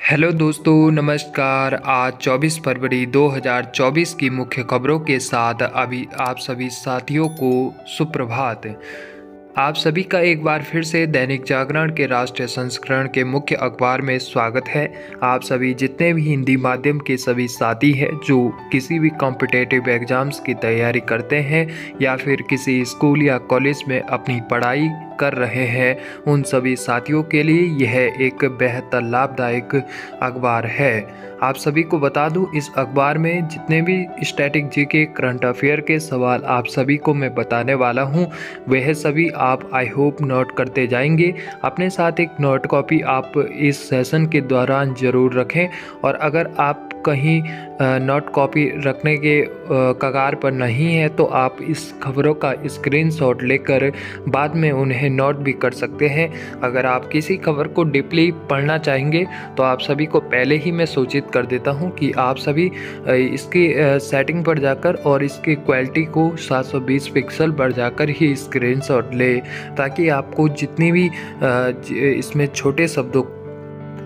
Hello दोस्तों, नमस्कार। आज 24 फरवरी 2024 की मुख्य खबरों के साथ अभी आप सभी साथियों को सुप्रभात। आप सभी का एक बार फिर से दैनिक जागरण के राष्ट्रीय संस्करण के मुख्य अखबार में स्वागत है। आप सभी जितने भी हिंदी माध्यम के सभी साथी हैं जो किसी भी कॉम्पिटिटिव एग्जाम्स की तैयारी करते हैं या फिर किसी स्कूल या कॉलेज में अपनी पढ़ाई कर रहे हैं, उन सभी साथियों के लिए यह एक बेहतर लाभदायक अखबार है। आप सभी को बता दूं, इस अखबार में जितने भी स्टैटिक जीके करंट अफेयर के सवाल आप सभी को मैं बताने वाला हूं, वह सभी आप आई होप नोट करते जाएंगे। अपने साथ एक नोट कॉपी आप इस सेशन के दौरान ज़रूर रखें, और अगर आप कहीं नोट कॉपी रखने के कगार पर नहीं है तो आप इस खबरों का स्क्रीनशॉट लेकर बाद में उन्हें नोट भी कर सकते हैं। अगर आप किसी खबर को डीपली पढ़ना चाहेंगे तो आप सभी को पहले ही मैं सूचित कर देता हूं कि आप सभी इसकी सेटिंग पर जाकर और इसकी क्वालिटी को 720 पिक्सल पर जाकर ही स्क्रीनशॉट ले, ताकि आपको जितनी भी इसमें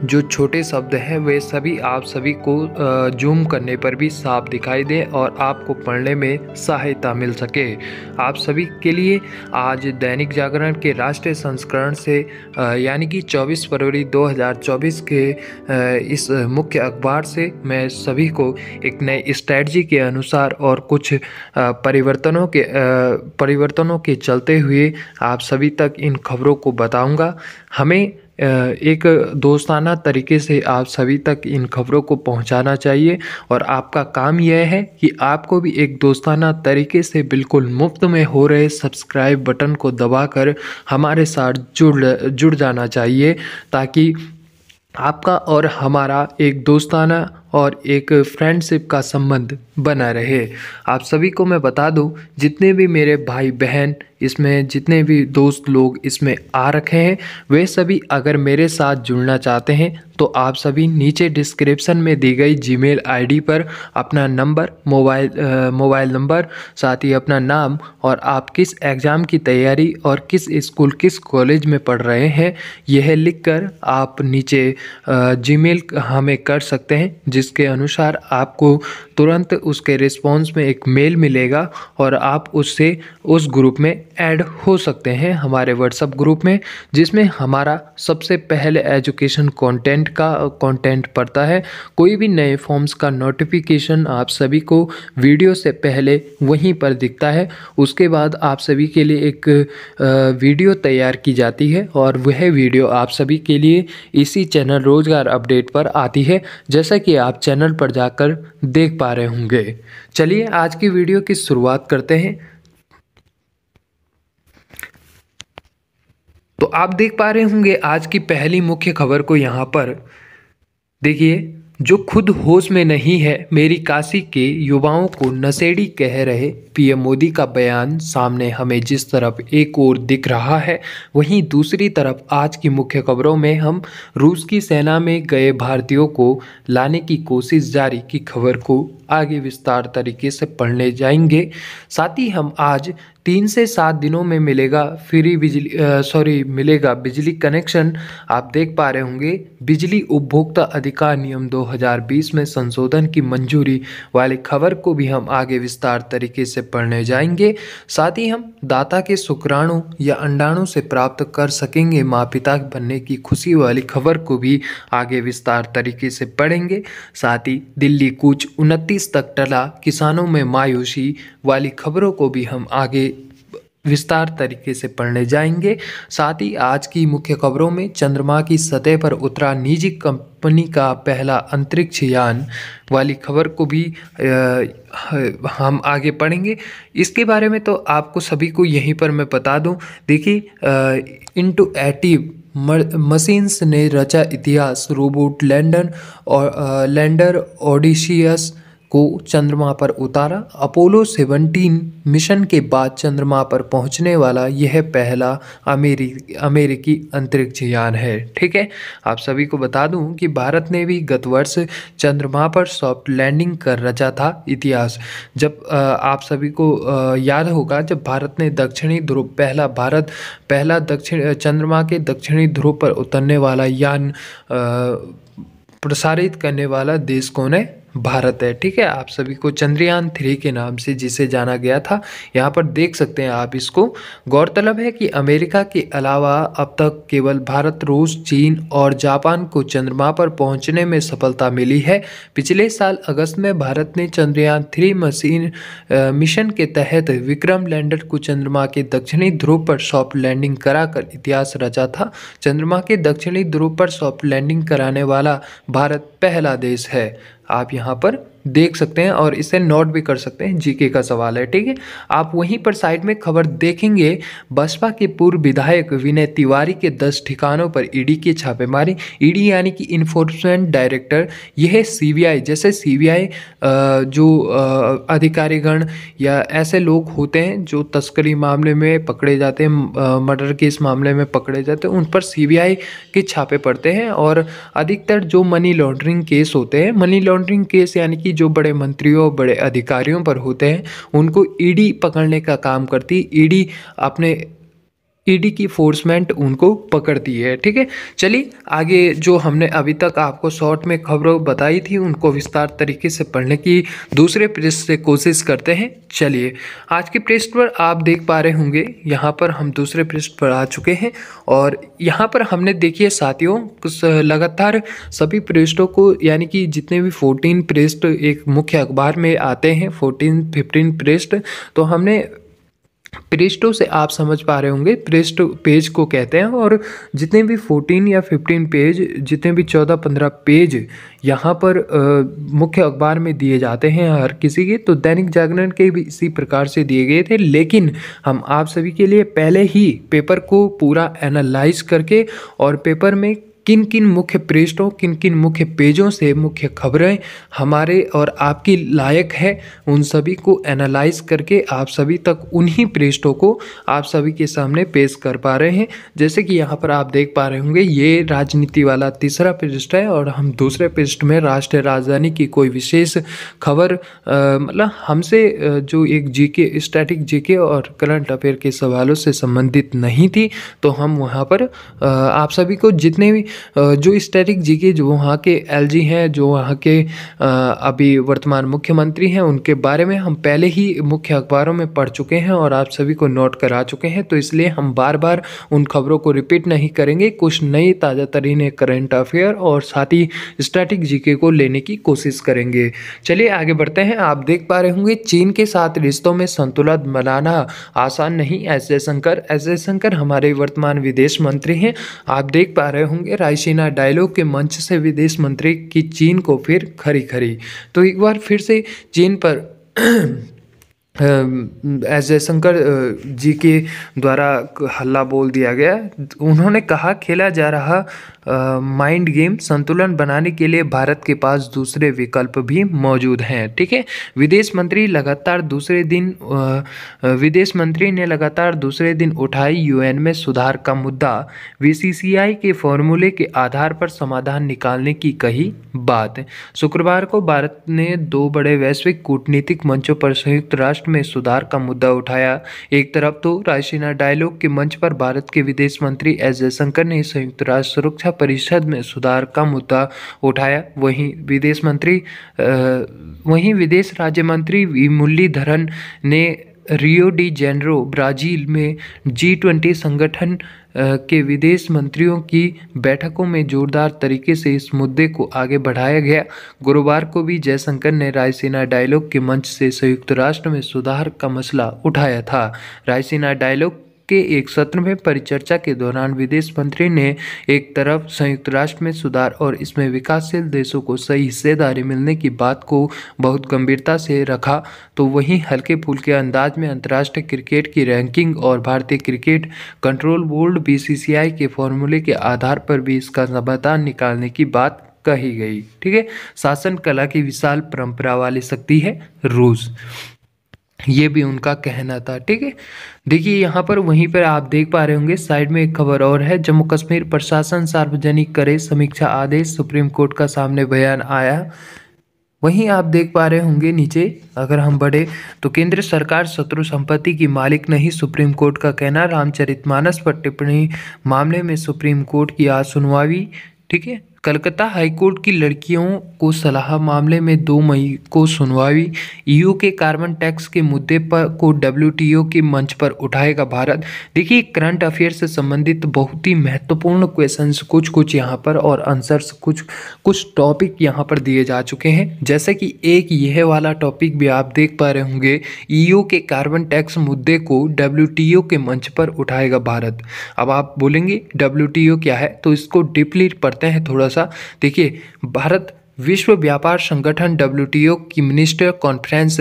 जो छोटे शब्द हैं वे सभी आप सभी को जूम करने पर भी साफ दिखाई दे और आपको पढ़ने में सहायता मिल सके। आप सभी के लिए आज दैनिक जागरण के राष्ट्रीय संस्करण से यानी कि 24 फरवरी 2024 के इस मुख्य अखबार से मैं सभी को एक नए स्ट्रैटेजी के अनुसार और कुछ परिवर्तनों के चलते हुए आप सभी तक इन खबरों को बताऊंगा। हमें एक दोस्ताना तरीके से आप सभी तक इन खबरों को पहुंचाना चाहिए, और आपका काम यह है कि आपको भी एक दोस्ताना तरीके से बिल्कुल मुफ्त में हो रहे सब्सक्राइब बटन को दबाकर हमारे साथ जुड़ जाना चाहिए, ताकि आपका और हमारा एक दोस्ताना और एक फ्रेंडशिप का संबंध बना रहे। आप सभी को मैं बता दूं, जितने भी मेरे भाई बहन इसमें, जितने भी दोस्त लोग इसमें आ रखे हैं, वे सभी अगर मेरे साथ जुड़ना चाहते हैं तो आप सभी नीचे डिस्क्रिप्शन में दी गई जीमेल आईडी पर अपना नंबर, मोबाइल नंबर, साथ ही अपना नाम और आप किस एग्ज़ाम की तैयारी और किस स्कूल किस कॉलेज में पढ़ रहे हैं, यह लिखकर आप नीचे जीमेल हमें कर सकते हैं, जिसके अनुसार आपको तुरंत उसके रिस्पॉन्स में एक मेल मिलेगा और आप उससे उस ग्रुप में ऐड हो सकते हैं, हमारे व्हाट्सएप ग्रुप में, जिसमें हमारा सबसे पहले एजुकेशन कंटेंट पड़ता है। कोई भी नए फॉर्म्स का नोटिफिकेशन आप सभी को वीडियो से पहले वहीं पर दिखता है। उसके बाद आप सभी के लिए एक वीडियो तैयार की जाती है और वह वीडियो आप सभी के लिए इसी चैनल रोजगार अपडेट पर आती है, जैसा कि आप चैनल पर जाकर देख पा रहे होंगे। चलिए आज की वीडियो की शुरुआत करते हैं। तो आप देख पा रहे होंगे आज की पहली मुख्य खबर को। यहाँ पर देखिए, जो खुद होश में नहीं है, मेरी काशी के युवाओं को नशेड़ी कह रहे पीएम मोदी का बयान सामने हमें जिस तरफ एक ओर दिख रहा है, वहीं दूसरी तरफ आज की मुख्य खबरों में हम रूस की सेना में गए भारतीयों को लाने की कोशिश जारी की खबर को आगे विस्तार तरीके से पढ़ने जाएंगे। साथ ही हम आज 3 से 7 दिनों में मिलेगा बिजली कनेक्शन। आप देख पा रहे होंगे, बिजली उपभोक्ता अधिकार नियम 2020 में संशोधन की मंजूरी वाली खबर को भी हम आगे विस्तार तरीके से पढ़ने जाएंगे। साथ ही हम दाता के शुक्राणु या अंडाणु से प्राप्त कर सकेंगे माँ पिता बनने की खुशी वाली खबर को भी आगे विस्तार तरीके से पढ़ेंगे। साथ ही दिल्ली कूच 29 तक टला, किसानों में मायूसी वाली खबरों को भी हम आगे विस्तार तरीके से पढ़ने जाएंगे। साथ ही आज की मुख्य खबरों में चंद्रमा की सतह पर उतरा निजी कंपनी का पहला अंतरिक्ष यान वाली खबर को भी हम आगे पढ़ेंगे। इसके बारे में तो आपको सभी को यहीं पर मैं बता दूं। देखिए, इंटुएटिव मशीन्स ने रचा इतिहास, रोबोट लैंडर ओडिशियस को चंद्रमा पर उतारा। अपोलो 17 मिशन के बाद चंद्रमा पर पहुंचने वाला यह पहला अमेरिकी अंतरिक्ष यान है। ठीक है, आप सभी को बता दूं कि भारत ने भी गत वर्ष चंद्रमा पर सॉफ्ट लैंडिंग कर रचा था इतिहास। जब आप सभी को याद होगा, जब भारत ने दक्षिणी ध्रुव पहला चंद्रमा के दक्षिणी ध्रुव पर उतरने वाला यान प्रसारित करने वाला देश कौन है? भारत है। ठीक है, आप सभी को चंद्रयान 3 के नाम से जिसे जाना गया था, यहाँ पर देख सकते हैं आप इसको। गौरतलब है कि अमेरिका के अलावा अब तक केवल भारत, रूस, चीन और जापान को चंद्रमा पर पहुंचने में सफलता मिली है। पिछले साल अगस्त में भारत ने चंद्रयान 3 मिशन के तहत विक्रम लैंडर को चंद्रमा के दक्षिणी ध्रुव पर सॉफ्ट लैंडिंग कराकर इतिहास रचा था। चंद्रमा के दक्षिणी ध्रुव पर सॉफ्ट लैंडिंग कराने वाला भारत पहला देश है। आप यहाँ पर देख सकते हैं और इसे नोट भी कर सकते हैं, जीके का सवाल है। ठीक है, आप वहीं पर साइड में खबर देखेंगे, बसपा के पूर्व विधायक विनय तिवारी के 10 ठिकानों पर ईडी की छापेमारी। ईडी यानी कि इन्फोर्समेंट डायरेक्टर, यह सीबीआई, जैसे सीबीआई जो अधिकारीगण या ऐसे लोग होते हैं जो तस्करी मामले में पकड़े जाते हैं, मर्डर केस मामले में पकड़े जाते हैं, उन पर सीबीआई के छापे पड़ते हैं। और अधिकतर जो मनी लॉन्ड्रिंग केस होते हैं, मनी लॉन्ड्रिंग केस यानी कि जो बड़े मंत्रियों, बड़े अधिकारियों पर होते हैं, उनको ईडी पकड़ने का काम करती है। ईडी की फोर्समेंट उनको पकड़ती है। ठीक है, चलिए आगे जो हमने अभी तक आपको शॉर्ट में खबरों बताई थी उनको विस्तार तरीके से पढ़ने की दूसरे पृष्ठ से कोशिश करते हैं। चलिए, आज के पृष्ठ पर आप देख पा रहे होंगे, यहाँ पर हम दूसरे पृष्ठ पर आ चुके हैं और यहाँ पर हमने देखिए साथियों, लगातार सभी पृष्ठों को, यानी कि जितने भी 14 पृष्ठ एक मुख्य अखबार में आते हैं, 14-15 पृष्ठ, तो हमने पृष्ठों से आप समझ पा रहे होंगे, पृष्ठ पेज को कहते हैं। और जितने भी 14 या 15 पेज, जितने भी 14-15 पेज यहाँ पर मुख्य अखबार में दिए जाते हैं हर किसी के, तो दैनिक जागरण के भी इसी प्रकार से दिए गए थे। लेकिन हम आप सभी के लिए पहले ही पेपर को पूरा एनालाइज करके और पेपर में किन किन मुख्य पृष्ठों, किन किन मुख्य पेजों से मुख्य खबरें हमारे और आपकी लायक है, उन सभी को एनालाइज करके आप सभी तक उन्हीं पृष्ठों को आप सभी के सामने पेश कर पा रहे हैं। जैसे कि यहाँ पर आप देख पा रहे होंगे, ये राजनीति वाला तीसरा पृष्ठ है और हम दूसरे पृष्ठ में राष्ट्रीय राजधानी की कोई विशेष खबर, मतलब हमसे जो एक जीके, स्टैटिक जीके और करंट अफेयर के सवालों से संबंधित नहीं थी, तो हम वहाँ पर आप सभी को जितने भी जो स्टैटिक जीके, जो वहाँ के एलजी हैं, जो वहाँ के अभी वर्तमान मुख्यमंत्री हैं, उनके बारे में हम पहले ही मुख्य अखबारों में पढ़ चुके हैं और आप सभी को नोट करा चुके हैं। तो इसलिए हम बार बार उन खबरों को रिपीट नहीं करेंगे। कुछ नई ताज़ा तरीन करंट अफेयर और साथ ही स्टैटिक जीके को लेने की कोशिश करेंगे। चलिए आगे बढ़ते हैं। आप देख पा रहे होंगे, चीन के साथ रिश्तों में संतुलन बनाना आसान नहीं, एस जयशंकर हमारे वर्तमान विदेश मंत्री हैं। आप देख पा रहे होंगे, रायसीना डायलॉग के मंच से विदेश मंत्री की चीन को फिर खरी। तो एक बार फिर से चीन पर एस जयशंकर जी के द्वारा हल्ला बोल दिया गया। उन्होंने कहा, खेला जा रहा माइंड गेम संतुलन बनाने के लिए भारत के पास दूसरे विकल्प भी मौजूद हैं। ठीक है, विदेश मंत्री ने लगातार दूसरे दिन उठाई यूएन में सुधार का मुद्दा, बीसीसीआई के फॉर्मूले के आधार पर समाधान निकालने की कही बात। शुक्रवार को भारत ने 2 बड़े वैश्विक कूटनीतिक मंचों पर संयुक्त राष्ट्र में सुधार का मुद्दा उठाया। एक तरफ तो रायसीना डायलॉग के मंच पर भारत के विदेश मंत्री एस जयशंकर ने संयुक्त राष्ट्र सुरक्षा परिषद में सुधार का मुद्दा उठाया, वहीं विदेश राज्य मंत्री वी मुरलीधरन ने रियो डी जेनेरो ब्राजील में G20 संगठन के विदेश मंत्रियों की बैठकों में जोरदार तरीके से इस मुद्दे को आगे बढ़ाया गया। गुरुवार को भी जयशंकर ने रायसीना डायलॉग के मंच से संयुक्त राष्ट्र में सुधार का मसला उठाया था। रायसीना डायलॉग के एक सत्र में परिचर्चा के दौरान विदेश मंत्री ने एक तरफ संयुक्त राष्ट्र में सुधार और इसमें विकासशील देशों को सही हिस्सेदारी मिलने की बात को बहुत गंभीरता से रखा, तो वहीं हल्के फुल्के अंदाज में अंतर्राष्ट्रीय क्रिकेट की रैंकिंग और भारतीय क्रिकेट कंट्रोल बोर्ड बीसीसीआई के फॉर्मूले के आधार पर भी इसका समाधान निकालने की बात कही गई। ठीक है, शासन कला की विशाल परंपरा वाली शक्ति है रूस, ये भी उनका कहना था। ठीक है, देखिए यहाँ पर वहीं पर आप देख पा रहे होंगे, साइड में एक खबर और है, जम्मू कश्मीर प्रशासन सार्वजनिक करे समीक्षा आदेश, सुप्रीम कोर्ट का सामने बयान आया। वहीं आप देख पा रहे होंगे नीचे, अगर हम बढ़े तो केंद्र सरकार शत्रु संपत्ति की मालिक नहीं, सुप्रीम कोर्ट का कहना, रामचरितमानस पर टिप्पणी मामले में सुप्रीम कोर्ट की आज सुनवाई। ठीक है, कलकत्ता हाईकोर्ट की लड़कियों को सलाह मामले में 2 मई को सुनवाई। ईयू के कार्बन टैक्स के मुद्दे पर को डब्ल्यूटीओ के मंच पर उठाएगा भारत। देखिए, करंट अफेयर से संबंधित बहुत ही महत्वपूर्ण क्वेश्चंस कुछ यहाँ पर और आंसर्स कुछ टॉपिक यहाँ पर दिए जा चुके हैं। जैसे कि एक यह वाला टॉपिक भी आप देख पा रहे होंगे, ईयू के कार्बन टैक्स मुद्दे को डब्ल्यूटीओ के मंच पर उठाएगा भारत। अब आप बोलेंगे डब्ल्यूटीओ क्या है, तो इसको डीपली पढ़ते हैं थोड़ा सा। देखिए, भारत विश्व व्यापार संगठन डब्ल्यूटीओ की मिनिस्टर कॉन्फ्रेंस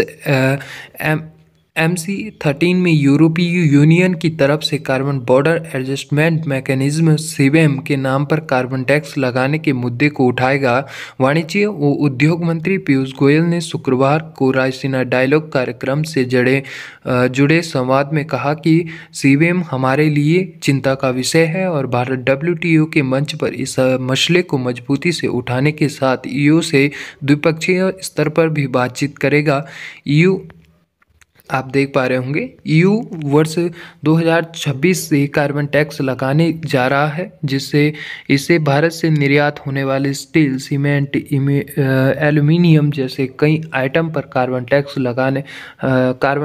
MC13 में यूरोपीय यूनियन की तरफ से कार्बन बॉर्डर एडजस्टमेंट मैकेनिज्म सीबेम के नाम पर कार्बन टैक्स लगाने के मुद्दे को उठाएगा। वाणिज्य व उद्योग मंत्री पीयूष गोयल ने शुक्रवार को रायसीना डायलॉग कार्यक्रम से जुड़े संवाद में कहा कि सीबेम हमारे लिए चिंता का विषय है और भारत डब्ल्यूटीओ के मंच पर इस मसले को मजबूती से उठाने के साथ ईयू से द्विपक्षीय स्तर पर भी बातचीत करेगा। ईयू, आप देख पा रहे होंगे, ईयू वर्ष 2026 से कार्बन टैक्स लगाने जा रहा है, जिससे इससे भारत से निर्यात होने वाले स्टील, सीमेंट, एल्यूमिनियम जैसे कई आइटम पर कार्बन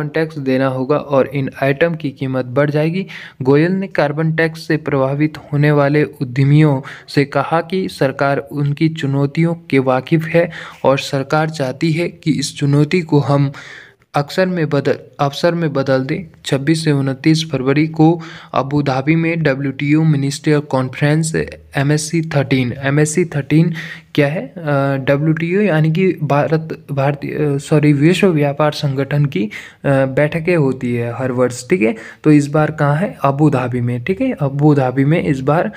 टैक्स देना होगा और इन आइटम की कीमत बढ़ जाएगी। गोयल ने कार्बन टैक्स से प्रभावित होने वाले उद्यमियों से कहा कि सरकार उनकी चुनौतियों के वाकिफ है और सरकार चाहती है कि इस चुनौती को हम अवसर में बदल दें। 26 से 29 फरवरी को अबू धाबी में डब्ल्यूटीओ मिनिस्टर कॉन्फ्रेंस MSC13 क्या है, डब्ल्यूटीओ यानी कि विश्व व्यापार संगठन की बैठकें होती है हर वर्ष, ठीक है। तो इस बार कहाँ है, अबू धाबी में, ठीक है। अबू धाबी में इस बार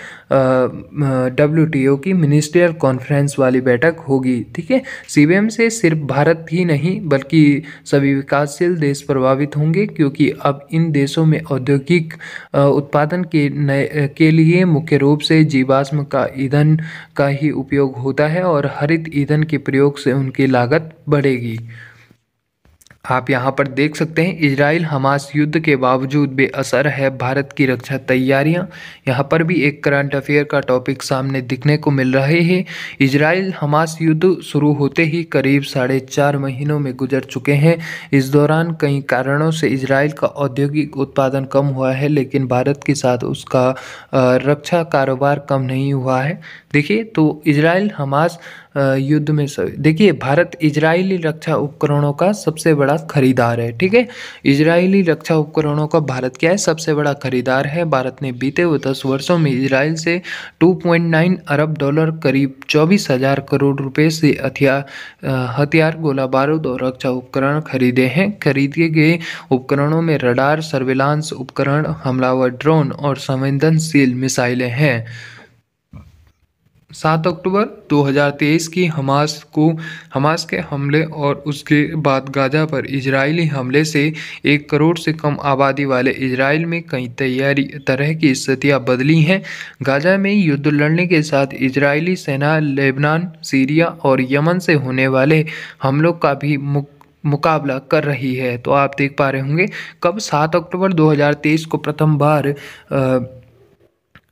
डब्ल्यूटीओ की मिनिस्टर कॉन्फ्रेंस वाली बैठक होगी, ठीक है। सीबीएम से सिर्फ भारत ही नहीं बल्कि सभी विकासशील देश प्रभावित होंगे, क्योंकि अब इन देशों में औद्योगिक उत्पादन के लिए मुख्य रूप से जीवाश्म का ईंधन का ही उपयोग होता है और हरित ईंधन के प्रयोग से उनकी लागत बढ़ेगी। आप यहाँ पर देख सकते हैं, इजराइल हमास युद्ध के बावजूद बेअसर है भारत की रक्षा तैयारियाँ। यहाँ पर भी एक करंट अफेयर का टॉपिक सामने दिखने को मिल रहे हैं। इजराइल हमास युद्ध शुरू होते ही करीब 4.5 महीनों में गुजर चुके हैं। इस दौरान कई कारणों से इजराइल का औद्योगिक उत्पादन कम हुआ है, लेकिन भारत के साथ उसका रक्षा कारोबार कम नहीं हुआ है। देखिए, तो इजराइल हमास युद्ध में देखिए, भारत इजरायली रक्षा उपकरणों का सबसे बड़ा खरीदार है, ठीक है। इजरायली रक्षा उपकरणों का भारत क्या है, सबसे बड़ा खरीदार है। भारत ने बीते हुए 10 वर्षों में इजराइल से 2.9 अरब डॉलर, करीब 24,000 करोड़ रुपए से हथियार, गोला बारूद और रक्षा उपकरण खरीदे हैं। खरीदे गए उपकरणों में रडार, सर्विलांस उपकरण, हमलावर ड्रोन और संवेदनशील मिसाइलें हैं। 7 अक्टूबर 2023 की हमास के हमले और उसके बाद गाजा पर इजरायली हमले से 1 करोड़ से कम आबादी वाले इजराइल में कई तरह की स्थितियां बदली हैं। गाजा में युद्ध लड़ने के साथ इजरायली सेना लेबनान, सीरिया और यमन से होने वाले हमलों का भी मुकाबला कर रही है। तो आप देख पा रहे होंगे, कब 7 अक्टूबर 2023 को प्रथम बार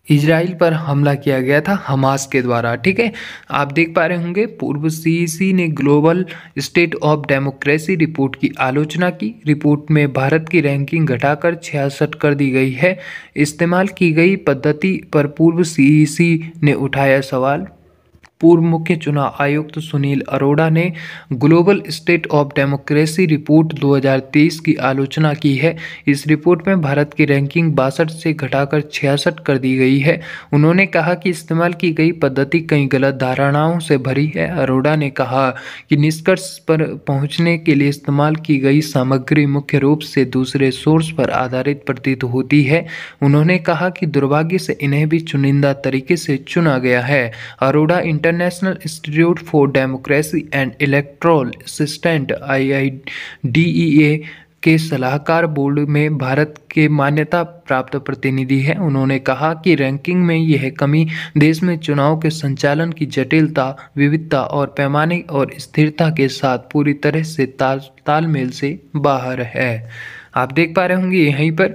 इजराइल पर हमला किया गया था हमास के द्वारा, ठीक है। आप देख पा रहे होंगे, पूर्व सीईसी ने global state of democracy report की आलोचना की। रिपोर्ट में भारत की रैंकिंग घटाकर 66 कर दी गई है। इस्तेमाल की गई पद्धति पर पूर्व सीईसी ने उठाया सवाल। पूर्व मुख्य चुनाव आयुक्त सुनील अरोड़ा ने global state of democracy report 2023 की आलोचना की है। इस रिपोर्ट में भारत की रैंकिंग 62 से घटाकर 66 कर दी गई है। उन्होंने कहा कि इस्तेमाल की गई पद्धति कई गलत धारणाओं से भरी है। अरोड़ा ने कहा कि निष्कर्ष पर पहुंचने के लिए इस्तेमाल की गई सामग्री मुख्य रूप से दूसरे सोर्स पर आधारित प्रतीत होती है। उन्होंने कहा कि दुर्भाग्य से इन्हें भी चुनिंदा तरीके से चुना गया है। Arora international institute for democracy and electoral assistant IIDEA के सलाहकार बोर्ड में भारत के मान्यता प्राप्त प्रतिनिधि हैं। उन्होंने कहा कि रैंकिंग में यह कमी देश में चुनाव के संचालन की जटिलता, विविधता और पैमाने और स्थिरता के साथ पूरी तरह से तालमेल से बाहर है। आप देख पा रहे होंगे यहीं पर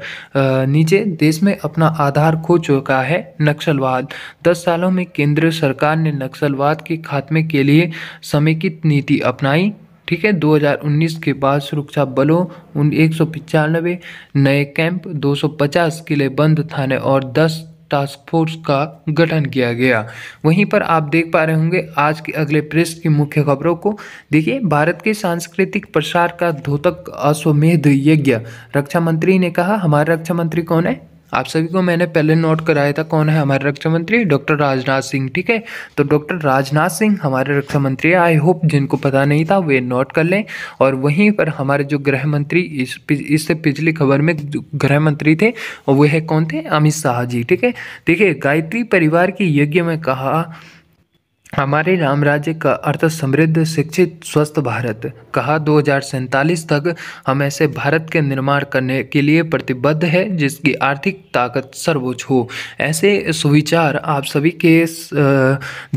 नीचे देश में अपना आधार खो चुका है नक्सलवाद। 10 सालों में केंद्र सरकार ने नक्सलवाद के खात्मे के लिए समेकित नीति अपनाई। ठीक है, 2019 के बाद सुरक्षा बलों 195 नए कैंप, 250 किले बंद थाने और 10 टास्क फोर्स का गठन किया गया। वहीं पर आप देख पा रहे होंगे आज के अगले पृष्ठ की मुख्य खबरों को देखिए। भारत के सांस्कृतिक प्रसार का द्योतक अश्वमेध यज्ञ, रक्षा मंत्री ने कहा। हमारे रक्षा मंत्री कौन है? आप सभी को मैंने पहले नोट कराया था कौन है हमारे रक्षा मंत्री, डॉक्टर राजनाथ सिंह। ठीक है, तो डॉक्टर राजनाथ सिंह हमारे रक्षा मंत्री है। आई होप जिनको पता नहीं था वे नोट कर लें। और वहीं पर हमारे जो गृह मंत्री इससे पिछली खबर में गृह मंत्री थे और वह है कौन थे? अमित शाह जी। ठीक है, देखिए गायत्री परिवार की यज्ञ में कहा हमारे राम राज्य का अर्थ समृद्ध शिक्षित स्वस्थ भारत। कहा 2047 तक हम ऐसे भारत के निर्माण करने के लिए प्रतिबद्ध है जिसकी आर्थिक ताकत सर्वोच्च हो। ऐसे सुविचार आप सभी के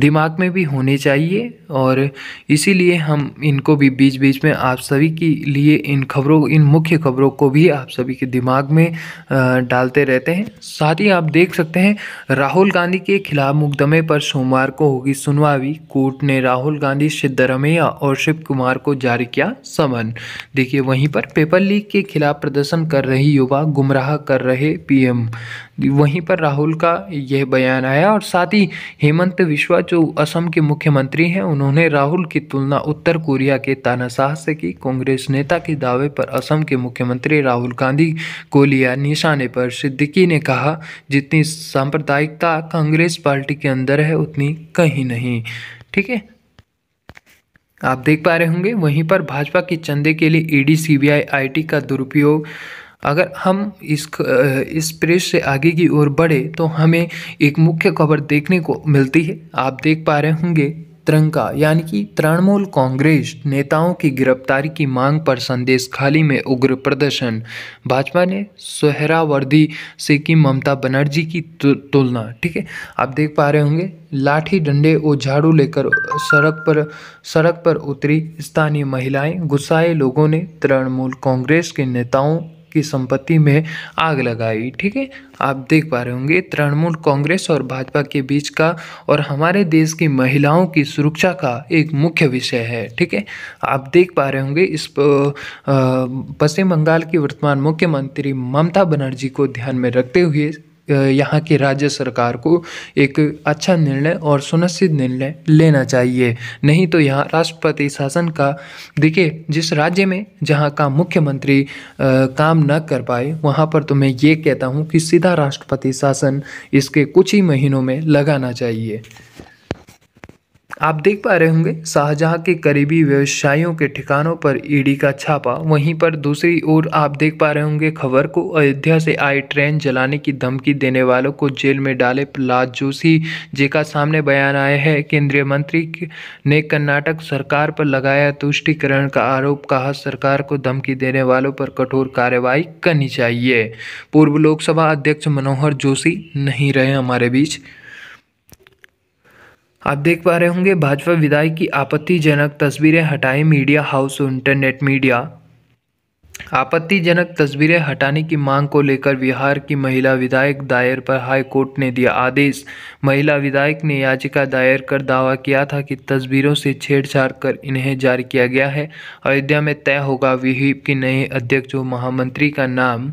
दिमाग में भी होने चाहिए और इसीलिए हम इनको भी बीच बीच में आप सभी के लिए इन मुख्य खबरों को भी आप सभी के दिमाग में डालते रहते हैं। साथ ही आप देख सकते हैं राहुल गांधी के खिलाफ मुकदमे पर सोमवार को होगी सुनवाई। कोर्ट ने राहुल गांधी, सिद्धरमैया और शिव कुमार को जारी किया समन। देखिए वहीं पर पेपर लीक के खिलाफ प्रदर्शन कर रही युवा गुमराह कर रहे पीएम, वहीं पर राहुल का यह बयान आया। और साथ ही हेमंत बिस्वा जो असम के मुख्यमंत्री हैं उन्होंने राहुल की तुलना उत्तर कोरिया के तानाशाह से की। कांग्रेस नेता के दावे पर असम के मुख्यमंत्री राहुल गांधी को लिया निशाने पर। सिद्दीकी ने कहा जितनी सांप्रदायिकता कांग्रेस पार्टी के अंदर है उतनी कहीं नहीं। ठीक है, आप देख पा रहे होंगे वहीं पर भाजपा के चंदे के लिए ईडी, सीबीआई, आईटी का दुरुपयोग। अगर हम इस पृष्ठ से आगे की ओर बढ़े तो हमें एक मुख्य खबर देखने को मिलती है। आप देख पा रहे होंगे तिरंगा यानी कि तृणमूल कांग्रेस नेताओं की गिरफ्तारी की मांग पर संदेश खाली में उग्र प्रदर्शन। भाजपा ने सोहरावर्दी से की ममता बनर्जी की तुलना। ठीक है, आप देख पा रहे होंगे लाठी डंडे और झाड़ू लेकर सड़क पर उतरी स्थानीय महिलाएं। गुस्साए लोगों ने तृणमूल कांग्रेस के नेताओं की संपत्ति में आग लगाई। ठीक है, आप देख पा रहे होंगे तृणमूल कांग्रेस और भाजपा के बीच का और हमारे देश की महिलाओं की सुरक्षा का एक मुख्य विषय है। ठीक है, आप देख पा रहे होंगे इस पश्चिम बंगाल की वर्तमान मुख्यमंत्री ममता बनर्जी को ध्यान में रखते हुए यहाँ की राज्य सरकार को एक अच्छा निर्णय और सुनिश्चित निर्णय लेना चाहिए। नहीं तो यहाँ राष्ट्रपति शासन का देखिए, जिस राज्य में जहाँ का मुख्यमंत्री काम न कर पाए वहाँ पर तो मैं ये कहता हूँ कि सीधा राष्ट्रपति शासन इसके कुछ ही महीनों में लगाना चाहिए। आप देख पा रहे होंगे शाहजहां के करीबी व्यवसायियों के ठिकानों पर ईडी का छापा। वहीं पर दूसरी ओर आप देख पा रहे होंगे खबर को, अयोध्या से आई ट्रेन जलाने की धमकी देने वालों को जेल में डाले प्रहलाद जोशी जी का सामने बयान आया है। केंद्रीय मंत्री ने कर्नाटक सरकार पर लगाया तुष्टीकरण का आरोप। कहा सरकार को धमकी देने वालों पर कठोर कार्रवाई करनी चाहिए। पूर्व लोकसभा अध्यक्ष मनोहर जोशी नहीं रहे हमारे बीच। आप देख पा रहे होंगे भाजपा विधायक की आपत्तिजनक तस्वीरें हटाई मीडिया हाउस और इंटरनेट मीडिया। आपत्तिजनक तस्वीरें हटाने की मांग को लेकर बिहार की महिला विधायक दायर पर हाई कोर्ट ने दिया आदेश। महिला विधायक ने याचिका दायर कर दावा किया था कि तस्वीरों से छेड़छाड़ कर इन्हें जारी किया गया है। अयोध्या में तय होगा विहिप के नए अध्यक्ष व महामंत्री का नाम।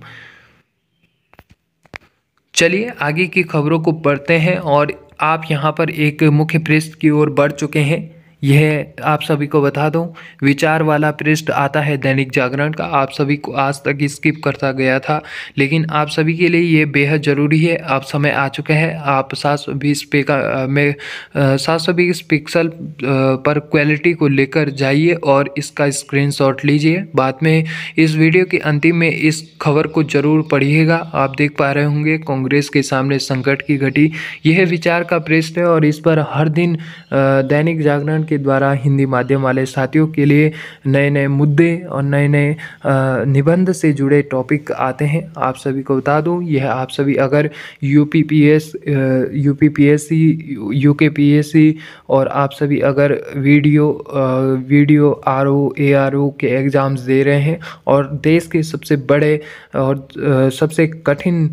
चलिए आगे की खबरों को पढ़ते हैं और आप यहाँ पर एक मुख्य पृष्ठ की ओर बढ़ चुके हैं। यह आप सभी को बता दूं विचार वाला पृष्ठ आता है दैनिक जागरण का। आप सभी को आज तक स्किप करता गया था लेकिन आप सभी के लिए ये बेहद ज़रूरी है। आप समय आ चुके हैं, आप 720 पिक्सल पर क्वालिटी को लेकर जाइए और इसका स्क्रीनशॉट लीजिए। बाद में इस वीडियो के अंतिम में इस खबर को जरूर पढ़िएगा। आप देख पा रहे होंगे कांग्रेस के सामने संकट की घटी, यह विचार का पृष्ठ है और इस पर हर दिन दैनिक जागरण के द्वारा हिंदी माध्यम वाले साथियों के लिए नए नए मुद्दे और नए नए निबंध से जुड़े टॉपिक आते हैं। आप सभी को बता दूं, यह आप सभी अगर यूपीपीएससी, यूकेपीएससी और आप सभी अगर वीडियो आरओ एआरओ के एग्ज़ाम्स दे रहे हैं और देश के सबसे बड़े और सबसे कठिन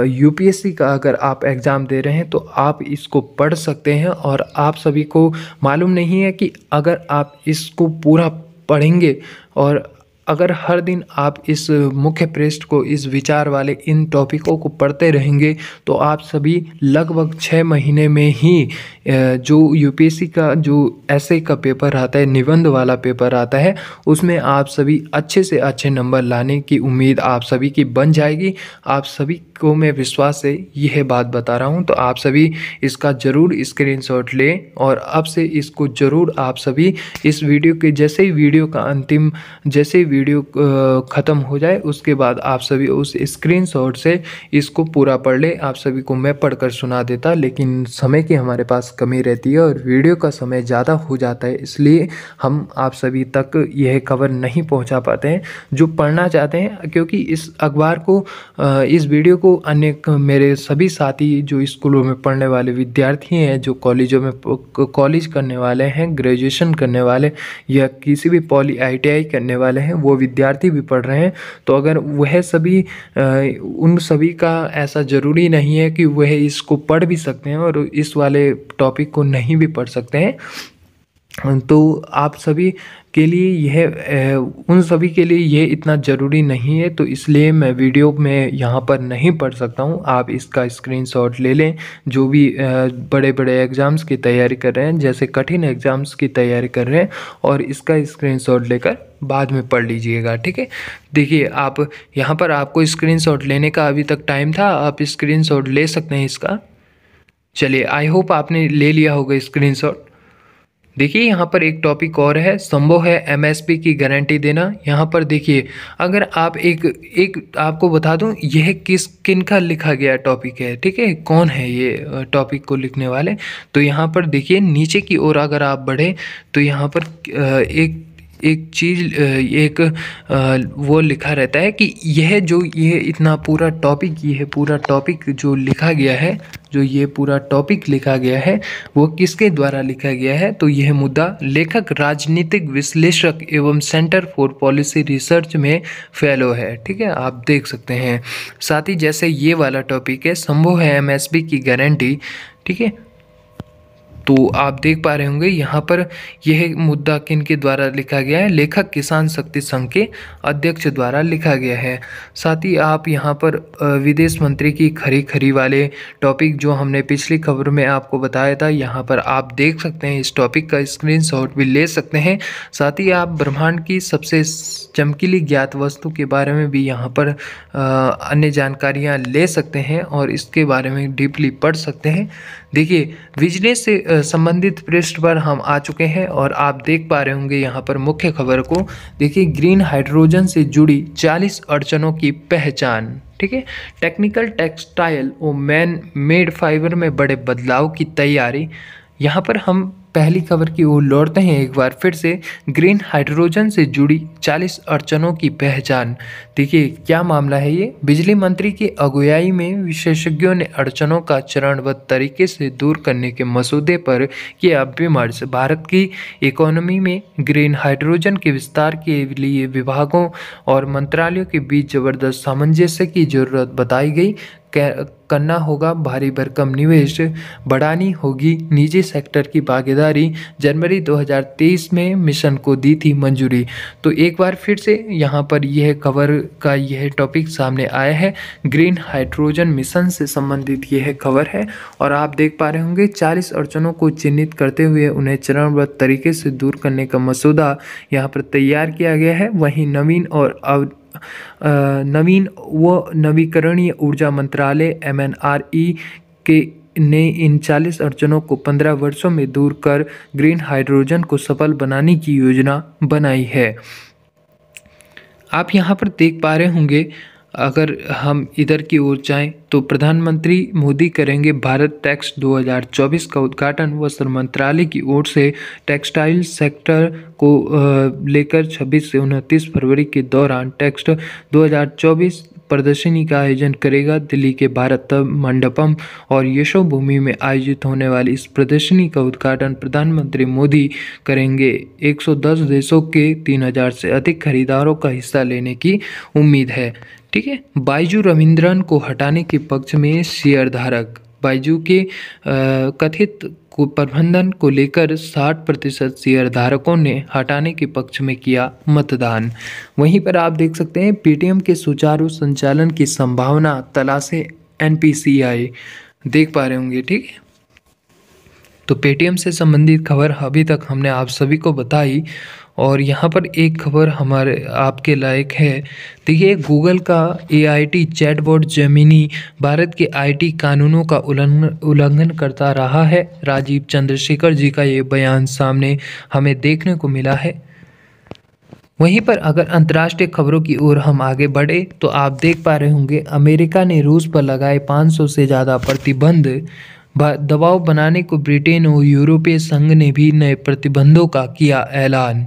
यूपीएससी का अगर आप एग्ज़ाम दे रहे हैं तो आप इसको पढ़ सकते हैं। और आप सभी को मालूम नहीं है कि अगर आप इसको पूरा पढ़ेंगे और अगर हर दिन आप इस मुख्य पृष्ठ को, इस विचार वाले इन टॉपिकों को पढ़ते रहेंगे तो आप सभी लगभग 6 महीने में ही जो यूपीएससी का जो एसए का पेपर आता है, निबंध वाला पेपर आता है, उसमें आप सभी अच्छे से अच्छे नंबर लाने की उम्मीद आप सभी की बन जाएगी। आप सभी को मैं विश्वास से यह बात बता रहा हूं, तो आप सभी इसका ज़रूर स्क्रीनशॉट लें और अब से इसको ज़रूर आप सभी इस वीडियो के जैसे ही वीडियो का अंतिम जैसे वीडियो ख़त्म हो जाए उसके बाद आप सभी उस स्क्रीनशॉट से इसको पूरा पढ़ ले। आप सभी को मैं पढ़कर सुना देता, लेकिन समय की हमारे पास कमी रहती है और वीडियो का समय ज़्यादा हो जाता है, इसलिए हम आप सभी तक यह खबर नहीं पहुंचा पाते हैं जो पढ़ना चाहते हैं। क्योंकि इस अखबार को, इस वीडियो को अन्य मेरे सभी साथी जो स्कूलों में पढ़ने वाले विद्यार्थी हैं, जो कॉलेजों में कॉलेज करने वाले हैं, ग्रेजुएशन करने वाले या किसी भी पॉली ITI करने वाले हैं, वो विद्यार्थी भी पढ़ रहे हैं। तो अगर वह सभी उन सभी का ऐसा ज़रूरी नहीं है कि वह इसको पढ़ भी सकते हैं और इस वाले टॉपिक को नहीं भी पढ़ सकते हैं। तो आप सभी के लिए यह उन सभी के लिए यह इतना ज़रूरी नहीं है, तो इसलिए मैं वीडियो में यहाँ पर नहीं पढ़ सकता हूँ। आप इसका स्क्रीनशॉट ले लें, जो भी बड़े बड़े एग्ज़ाम्स की तैयारी कर रहे हैं, जैसे कठिन एग्ज़ाम्स की तैयारी कर रहे हैं, और इसका स्क्रीनशॉट लेकर बाद में पढ़ लीजिएगा, ठीक है। देखिए, आप यहाँ पर आपको स्क्रीनशॉट लेने का अभी तक टाइम था, आप स्क्रीनशॉट ले सकते हैं इसका। चलिए, आई होप आपने ले लिया होगा स्क्रीनशॉट। देखिए, यहाँ पर एक टॉपिक और है, संभव है MSP की गारंटी देना। यहाँ पर देखिए, अगर आप एक आपको बता दूँ यह किन का लिखा गया टॉपिक है, ठीक है, कौन है ये टॉपिक को लिखने वाले। तो यहाँ पर देखिए, नीचे की ओर अगर आप बढ़ें तो यहाँ पर एक चीज़ वो लिखा रहता है कि ये इतना पूरा टॉपिक, ये पूरा टॉपिक जो लिखा गया है, जो ये पूरा टॉपिक लिखा गया है वो किसके द्वारा लिखा गया है। तो यह मुद्दा लेखक राजनीतिक विश्लेषक एवं सेंटर फॉर पॉलिसी रिसर्च में फेलो है, ठीक है, आप देख सकते हैं। साथ ही जैसे ये वाला टॉपिक है, संभव है MSP की गारंटी, ठीक है, तो आप देख पा रहे होंगे यहाँ पर यह मुद्दा किन के द्वारा लिखा गया है, लेखक किसान शक्ति संघ के अध्यक्ष द्वारा लिखा गया है। साथ ही आप यहाँ पर विदेश मंत्री की खरी वाले टॉपिक जो हमने पिछली खबर में आपको बताया था, यहाँ पर आप देख सकते हैं, इस टॉपिक का स्क्रीनशॉट भी ले सकते हैं। साथ ही आप ब्रह्मांड की सबसे चमकीली ज्ञात वस्तु के बारे में भी यहाँ पर अन्य जानकारियाँ ले सकते हैं और इसके बारे में डीपली पढ़ सकते हैं। देखिए, बिजनेस से संबंधित पृष्ठ पर हम आ चुके हैं और आप देख पा रहे होंगे यहाँ पर मुख्य खबर को। देखिए, ग्रीन हाइड्रोजन से जुड़ी 40 अड़चनों की पहचान, ठीक है, टेक्निकल टेक्सटाइल और मैन मेड फाइबर में बड़े बदलाव की तैयारी। यहाँ पर हम पहली खबर की ओर लौटते हैं एक बार फिर से। ग्रीन हाइड्रोजन से जुड़ी 40 अड़चनों की पहचान। देखिए, क्या मामला है ये। बिजली मंत्री की अगुवाई में विशेषज्ञों ने अड़चनों का चरणबद्ध तरीके से दूर करने के मसौदे पर किया विमर्श। भारत की इकोनॉमी में ग्रीन हाइड्रोजन के विस्तार के लिए विभागों और मंत्रालयों के बीच जबरदस्त सामंजस्य की जरूरत बताई गई। करना होगा भारी भरकम निवेश, बढ़ानी होगी निजी सेक्टर की भागीदारी। जनवरी 2023 में मिशन को दी थी मंजूरी। तो एक बार फिर से यहाँ पर यह खबर का यह टॉपिक सामने आया है, ग्रीन हाइड्रोजन मिशन से संबंधित यह खबर है। और आप देख पा रहे होंगे 40 अड़चनों को चिन्हित करते हुए उन्हें चरणबद्ध तरीके से दूर करने का मसौदा यहाँ पर तैयार किया गया है। वहीं नवीन व नवीकरणीय ऊर्जा मंत्रालय MNRE ने इन 40 अड़चनों को 15 वर्षों में दूर कर ग्रीन हाइड्रोजन को सफल बनाने की योजना बनाई है। आप यहाँ पर देख पा रहे होंगे अगर हम इधर की ओर जाएं तो प्रधानमंत्री मोदी करेंगे भारत टेक्स 2024 का उद्घाटन। वस्त्र मंत्रालय की ओर से टेक्सटाइल सेक्टर को लेकर 26 से 29 फरवरी के दौरान टेक्स्ट 2024 प्रदर्शनी का आयोजन करेगा। दिल्ली के भारत मंडपम और यशोभूमि में आयोजित होने वाली इस प्रदर्शनी का उद्घाटन प्रधानमंत्री मोदी करेंगे। 110 देशों के 3000 से अधिक खरीदारों का हिस्सा लेने की उम्मीद है। ठीक है। बाइजू रविंद्रन को हटाने के पक्ष में शेयरधारक। बाइजू के कथित प्रबंधन को लेकर 60% शेयरधारकों ने हटाने के पक्ष में किया मतदान। वहीं पर आप देख सकते हैं पेटीएम के सुचारू संचालन की संभावना तलाशे एनपीसीआई, देख पा रहे होंगे। ठीक है। तो पेटीएम से संबंधित खबर अभी तक हमने आप सभी को बताई और यहाँ पर एक खबर हमारे आपके लायक है। देखिए, गूगल का एआईटी चैटबॉट जेमिनी भारत के आईटी कानूनों का उल्लंघन करता रहा है। राजीव चंद्रशेखर जी का ये बयान सामने हमें देखने को मिला है। वहीं पर अगर अंतर्राष्ट्रीय खबरों की ओर हम आगे बढ़े तो आप देख पा रहे होंगे अमेरिका ने रूस पर लगाए 500 से ज़्यादा प्रतिबंध। दबाव बनाने को ब्रिटेन और यूरोपीय संघ ने भी नए प्रतिबंधों का किया ऐलान।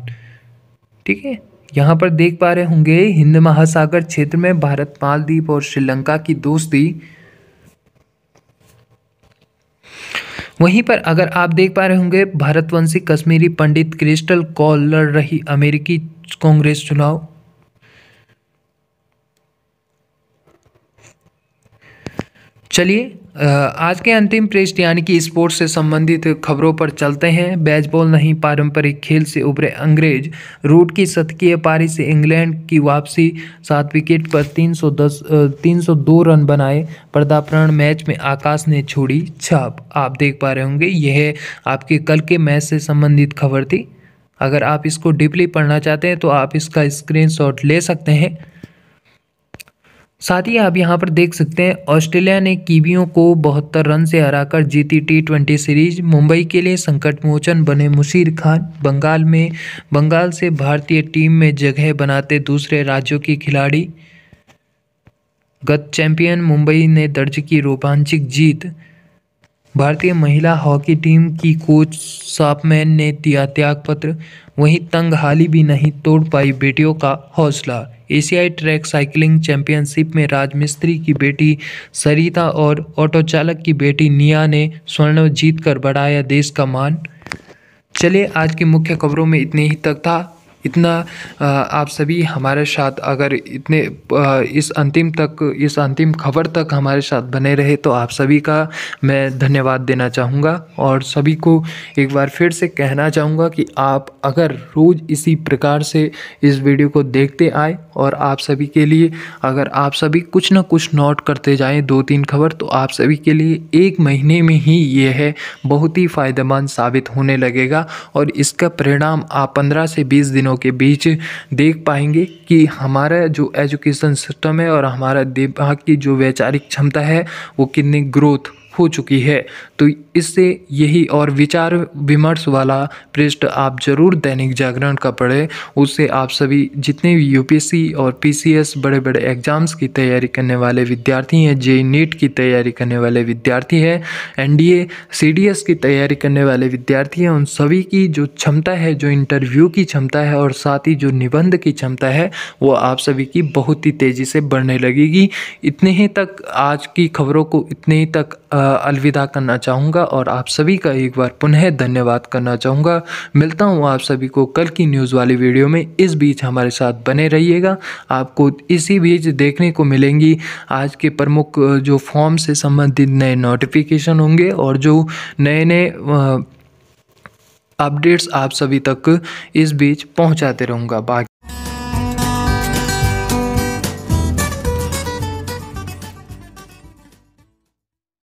ठीक है। यहाँ पर देख पा रहे होंगे हिंद महासागर क्षेत्र में भारत, मालदीव और श्रीलंका की दोस्ती। वहीं पर अगर आप देख पा रहे होंगे भारतवंशी कश्मीरी पंडित क्रिस्टल कॉल लड़ रही अमेरिकी कांग्रेस चुनाव। चलिए आज के अंतिम पृष्ठ यानी कि स्पोर्ट्स से संबंधित खबरों पर चलते हैं। बेसबॉल नहीं, पारंपरिक खेल से उभरे अंग्रेज। रूट की शतकीय पारी से इंग्लैंड की वापसी। 7 विकेट पर 302 रन बनाए। पर्दाप्रण मैच में आकाश ने छोड़ी छाप। आप देख पा रहे होंगे यह आपके कल के मैच से संबंधित खबर थी। अगर आप इसको डीपली पढ़ना चाहते हैं तो आप इसका स्क्रीनशॉट ले सकते हैं। साथ ही आप यहाँ पर देख सकते हैं ऑस्ट्रेलिया ने कीवियों को 72 रन से हराकर जीती T20 सीरीज। मुंबई के लिए संकट मोचन बने मुशीर खान। बंगाल से भारतीय टीम में जगह बनाते दूसरे राज्यों की खिलाड़ी। गत चैंपियन मुंबई ने दर्ज की रोमांचक जीत। भारतीय महिला हॉकी टीम की कोच सापमैन ने दिया त्यागपत्र। वहीं तंग हाली भी नहीं तोड़ पाई बेटियों का हौसला। एशियाई ट्रैक साइकिलिंग चैंपियनशिप में राजमिस्त्री की बेटी सरिता और ऑटो चालक की बेटी निया ने स्वर्ण जीतकर बढ़ाया देश का मान। चलिए आज की मुख्य खबरों में इतने ही तक था। इतना आप सभी हमारे साथ अगर इस अंतिम खबर तक हमारे साथ बने रहे तो आप सभी का मैं धन्यवाद देना चाहूँगा। और सभी को एक बार फिर से कहना चाहूँगा कि आप अगर रोज़ इसी प्रकार से इस वीडियो को देखते आए और आप सभी के लिए अगर आप सभी कुछ ना कुछ नोट करते जाएं 2-3 खबर, तो आप सभी के लिए 1 महीने में ही ये है बहुत ही फ़ायदेमंद साबित होने लगेगा। और इसका परिणाम आप 15 से 20 दिनों के बीच देख पाएंगे कि हमारा जो एजुकेशन सिस्टम है और हमारा दिमाग की जो वैचारिक क्षमता है वो कितनी ग्रोथ हो चुकी है। तो इससे यही और विचार विमर्श वाला पृष्ठ आप जरूर दैनिक जागरण का पढ़ें। उससे आप सभी जितने भी यूपीएससी और पीसीएस बड़े बड़े एग्जाम्स की तैयारी करने वाले विद्यार्थी हैं, जेईई नीट की तैयारी करने वाले विद्यार्थी हैं, एनडीए सीडीएस की तैयारी करने वाले विद्यार्थी हैं, उन सभी की जो क्षमता है, जो इंटरव्यू की क्षमता है और साथ ही जो निबंध की क्षमता है वो आप सभी की बहुत ही तेज़ी से बढ़ने लगेगी। इतने ही तक आज की खबरों को इतने ही तक अलविदा करना चाहूँगा और आप सभी का एक बार पुनः धन्यवाद करना चाहूँगा। मिलता हूँ आप सभी को कल की न्यूज़ वाली वीडियो में। इस बीच हमारे साथ बने रहिएगा। आपको इसी बीच देखने को मिलेंगी आज के प्रमुख जो फॉर्म से संबंधित नए नोटिफिकेशन होंगे और जो नए अपडेट्स आप सभी तक इस बीच पहुँचाते रहूँगा। बाकी